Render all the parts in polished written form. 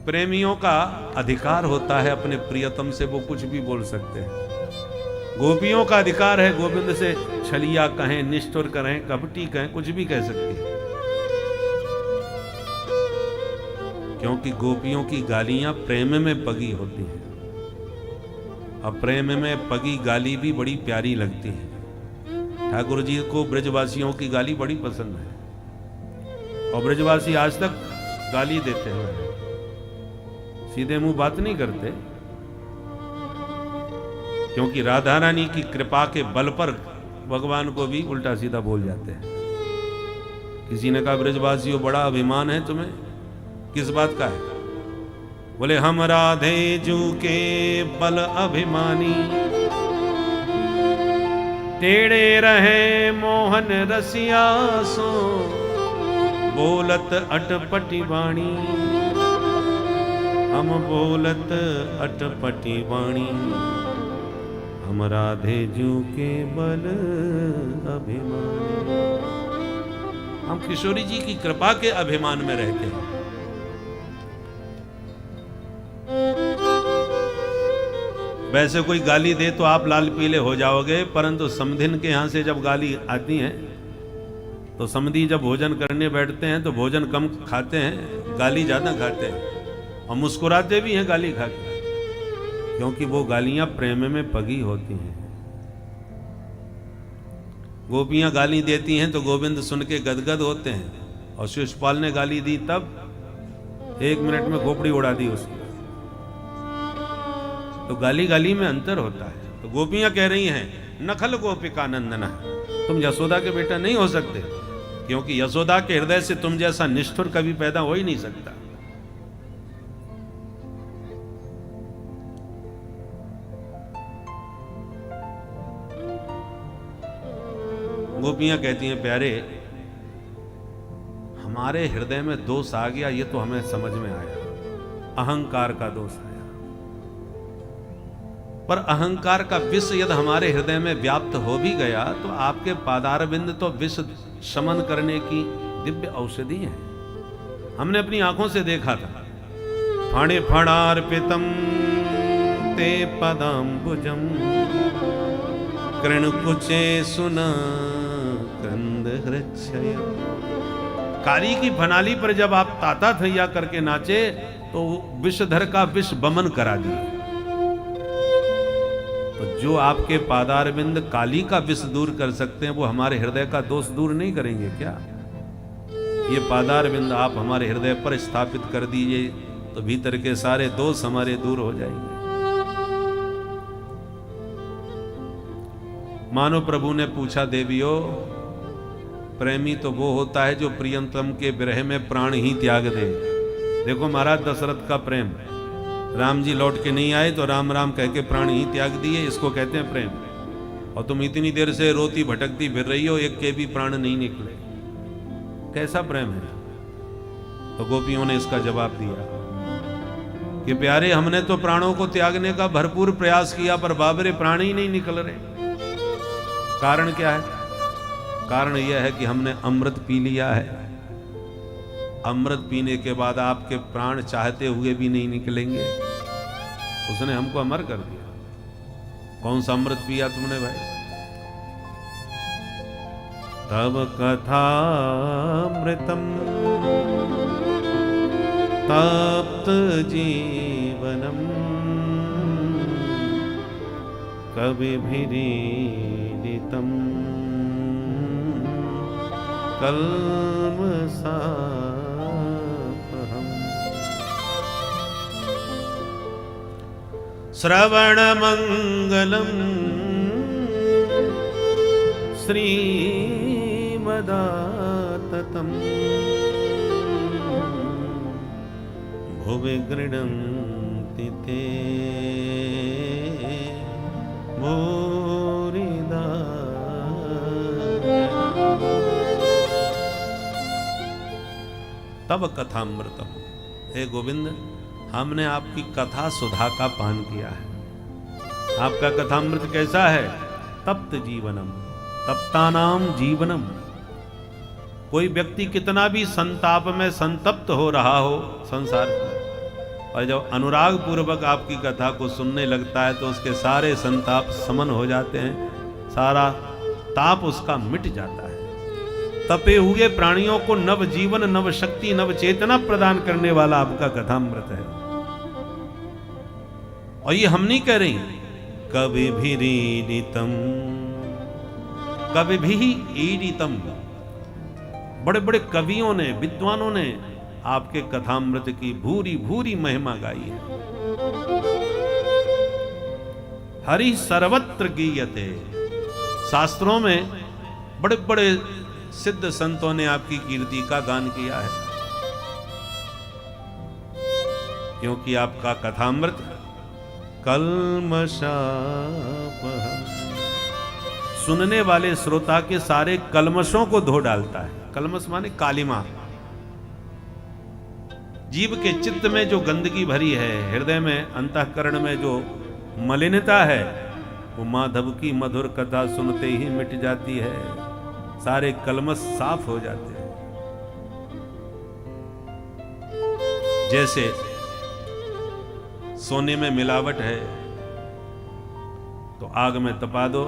प्रेमियों का अधिकार होता है अपने प्रियतम से वो कुछ भी बोल सकते हैं। गोपियों का अधिकार है गोविंद से छलिया कहें, निष्ठुर कहें, कपटी कहें, कुछ भी कह सकती है, क्योंकि गोपियों की गालियां प्रेम में पगी होती हैं। अब प्रेम में पगी गाली भी बड़ी प्यारी लगती है। ठाकुर जी को ब्रजवासियों की गाली बड़ी पसंद है और ब्रजवासी आज तक गाली देते हैं, सीधे मुंह बात नहीं करते, क्योंकि राधा रानी की कृपा के बल पर भगवान को भी उल्टा सीधा बोल जाते हैं। किसी ने कहा ब्रजवासियों बड़ा अभिमान है तुम्हें, किस बात का है? बोले हम राधे जू के बल अभिमानी, टेढ़े रहे मोहन रसिया सो, बोलत अटपटी वाणी, हम बोलत अटपटी वाणी, हम राधे जू के बल अभिमानी। हम किशोरी जी की कृपा के अभिमान में रहते हैं। वैसे कोई गाली दे तो आप लाल पीले हो जाओगे, परंतु समधिन के यहां से जब गाली आती है तो समधी जब भोजन करने बैठते हैं तो भोजन कम खाते हैं, गाली ज्यादा खाते हैं और मुस्कुराते भी हैं गाली खा के, क्योंकि वो गालियां प्रेम में पगी होती हैं। गोपियां गाली देती हैं तो गोविंद सुन के गदगद होते हैं, और शिशुपाल ने गाली दी तब 1 मिनट में खोपड़ी उड़ा दी उसकी। तो गाली गाली में अंतर होता है। तो गोपियां कह रही हैं नखल गोपिका नंदना, तुम यशोदा के बेटा नहीं हो सकते, क्योंकि यशोदा के हृदय से तुम जैसा निष्ठुर कभी पैदा हो ही नहीं सकता। गोपियां कहती हैं प्यारे, हमारे हृदय में दोष आ गया, ये तो हमें समझ में आया, अहंकार का दोष आया, पर अहंकार का विष यदि हमारे हृदय में व्याप्त हो भी गया तो आपके पादारविंद तो विष शमन करने की दिव्य औषधि है। हमने अपनी आंखों से देखा था। फाणे फणार्पितम ते पदाम्बुजम कृणकुचे सुना कंद हृच्छय। कारी की फनाली पर जब आप ताता थैया करके नाचे तो विषधर का विष बमन करा दिए। तो जो आपके पादारविंद काली का विष दूर कर सकते हैं, वो हमारे हृदय का दोष दूर नहीं करेंगे क्या? ये पादारविंद आप हमारे हृदय पर स्थापित कर दीजिए तो भीतर के सारे दोष हमारे दूर हो जाएंगे। मानो प्रभु ने पूछा, देवियों, प्रेमी तो वो होता है जो प्रियतम के विरह में प्राण ही त्याग दे। देखो महाराज दशरथ का प्रेम, राम जी लौट के नहीं आए तो राम राम कह के प्राण ही त्याग दिए, इसको कहते हैं प्रेम। और तुम इतनी देर से रोती भटकती फिर रही हो, एक के भी प्राण नहीं निकले, कैसा प्रेम है? तो गोपियों ने इसका जवाब दिया कि प्यारे, हमने तो प्राणों को त्यागने का भरपूर प्रयास किया, पर बाबरे प्राण ही नहीं निकल रहे। कारण क्या है? कारण यह है कि हमने अमृत पी लिया है। अमृत पीने के बाद आपके प्राण चाहते हुए भी नहीं निकलेंगे। उसने हमको अमर कर दिया। कौन सा अमृत पिया तुमने भाई? तब कथामृतम तप्त जीवनम कविभिरीडितम कल्मषापहम्। श्रवणमंगलम श्रीमदाततम् भुवि गृह्णन्ति ते भूरिदा। तब कथामृतम, हे गोविंद, हमने आपकी कथा सुधा का पान किया है। आपका कथामृत कैसा है? तप्त जीवनम, तप्तानाम जीवनम। कोई व्यक्ति कितना भी संताप में संतप्त हो रहा हो संसार में, और जब अनुराग पूर्वक आपकी कथा को सुनने लगता है तो उसके सारे संताप समन हो जाते हैं, सारा ताप उसका मिट जाता है। तपे हुए प्राणियों को नव जीवन, नव शक्ति, नव चेतना प्रदान करने वाला आपका कथामृत है। और ये हम नहीं कह रही, कवि भी ईडितम, कवि भी ईडितम, बड़े बड़े कवियों ने, विद्वानों ने आपके कथामृत की भूरी भूरी महिमा गाई है। हरि सर्वत्र गीयते, शास्त्रों में बड़े बड़े सिद्ध संतों ने आपकी कीर्ति का गान किया है, क्योंकि आपका कथामृत कल्मषापहम्, सुनने वाले श्रोता के सारे कल्मशों को धो डालता है। कल्मश माने कालिमा। जीव के चित्त में जो गंदगी भरी है, हृदय में, अंतःकरण में जो मलिनता है, वो माधव की मधुर कथा सुनते ही मिट जाती है, सारे कल्मश साफ हो जाते हैं। जैसे सोने में मिलावट है तो आग में तपा दो,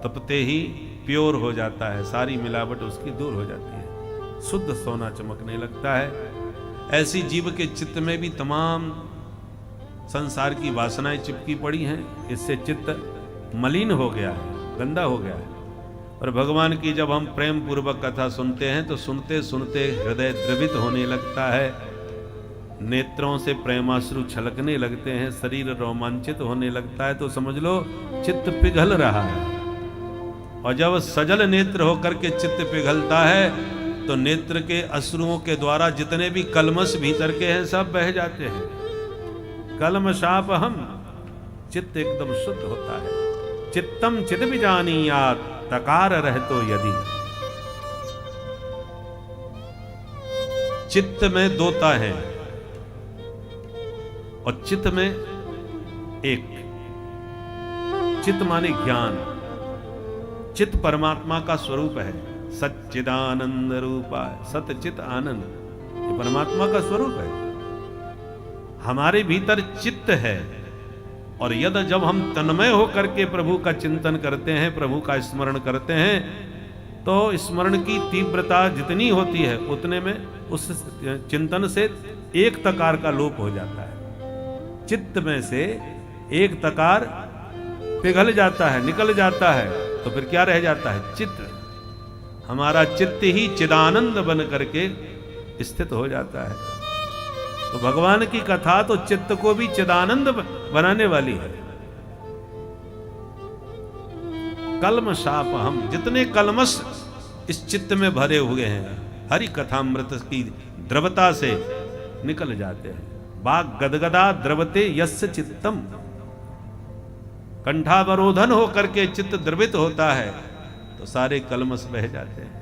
तपते ही प्योर हो जाता है, सारी मिलावट उसकी दूर हो जाती है, शुद्ध सोना चमकने लगता है। ऐसी जीव के चित्त में भी तमाम संसार की वासनाएं चिपकी पड़ी हैं, इससे चित्त मलिन हो गया है, गंदा हो गया है। और भगवान की जब हम प्रेम पूर्वक कथा सुनते हैं तो सुनते सुनते हृदय द्रवित होने लगता है, नेत्रों से प्रेमाश्रु छलकने लगते हैं, शरीर रोमांचित होने लगता है, तो समझ लो चित्त पिघल रहा है। और जब सजल नेत्र होकर के चित्त पिघलता है तो नेत्र के अश्रुओं के द्वारा जितने भी कल्मश भीतर के हैं सब बह जाते हैं। कल्मषापहम्, चित्त एकदम शुद्ध होता है। चित्तम चिद विजानीयात् तकार रहतो यदि, चित्त में दोता है और चित्त में एक, चित्त माने ज्ञान, चित्त परमात्मा का स्वरूप है, सच्चिदानंद रूपा, सतचित आनंद, ये परमात्मा का स्वरूप है। हमारे भीतर चित्त है और यदि जब हम तन्मय होकर के प्रभु का चिंतन करते हैं, प्रभु का स्मरण करते हैं, तो स्मरण की तीव्रता जितनी होती है उतने में उस चिंतन से एक तकार का लोप हो जाता है। चित्त में से एक तकार पिघल जाता है, निकल जाता है, तो फिर क्या रह जाता है? चित्त। हमारा चित्त ही चिदानंद बन करके स्थित हो जाता है। तो भगवान की कथा तो चित्त को भी चिदानंद बनाने वाली है। कल्मषापहम्, जितने कल्मश इस चित्त में भरे हुए हैं हरि कथामृत की द्रवता से निकल जाते हैं। बाग गदगदा द्रवते यस्य चित्तम, कंठावरोधन होकर के चित्त द्रवित होता है तो सारे कल्मश बह जाते हैं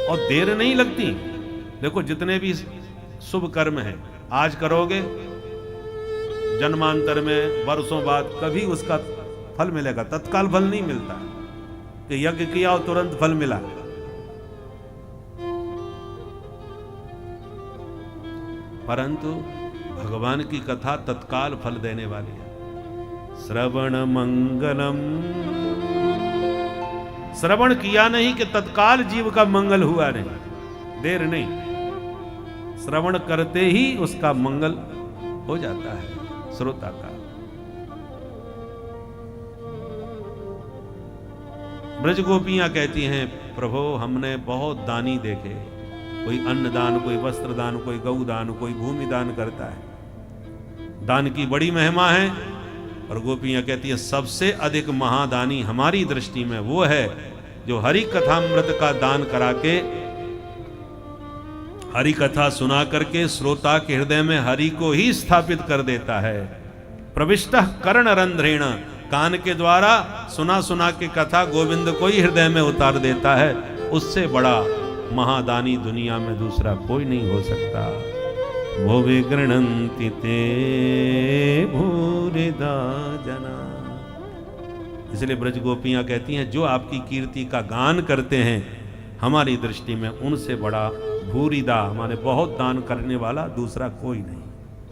और देर नहीं लगती। देखो जितने भी शुभ कर्म हैं आज करोगे, जन्मांतर में वर्षों बाद कभी उसका फल मिलेगा, तत्काल फल नहीं मिलता कि यज्ञ किया और तुरंत फल मिला। परंतु भगवान की कथा तत्काल फल देने वाली है। श्रवण मंगलम, श्रवण किया नहीं कि तत्काल जीव का मंगल हुआ, नहीं, देर नहीं, श्रवण करते ही उसका मंगल हो जाता है श्रोता का। ब्रज गोपियां कहती हैं, प्रभु हमने बहुत दानी देखे, कोई अन्न दान, कोई वस्त्र दान, कोई गौ दान, कोई भूमि दान करता है। दान की बड़ी महिमा है। और गोपियां कहती हैं सबसे अधिक महादानी हमारी दृष्टि में वो है जो हरि कथामृत का दान करा के, हरि कथा सुना करके श्रोता के हृदय में हरि को ही स्थापित कर देता है। प्रविष्टः कर्ण रंध्रेण, कान के द्वारा सुना सुना के कथा गोविंद को ही हृदय में उतार देता है। उससे बड़ा महादानी दुनिया में दूसरा कोई नहीं हो सकता। वो विगृणन्ति ते भूरिदा जना, इसलिए ब्रज गोपियां कहती हैं जो आपकी कीर्ति का गान करते हैं, हमारी दृष्टि में उनसे बड़ा भूरिदा, हमारे बहुत दान करने वाला दूसरा कोई नहीं।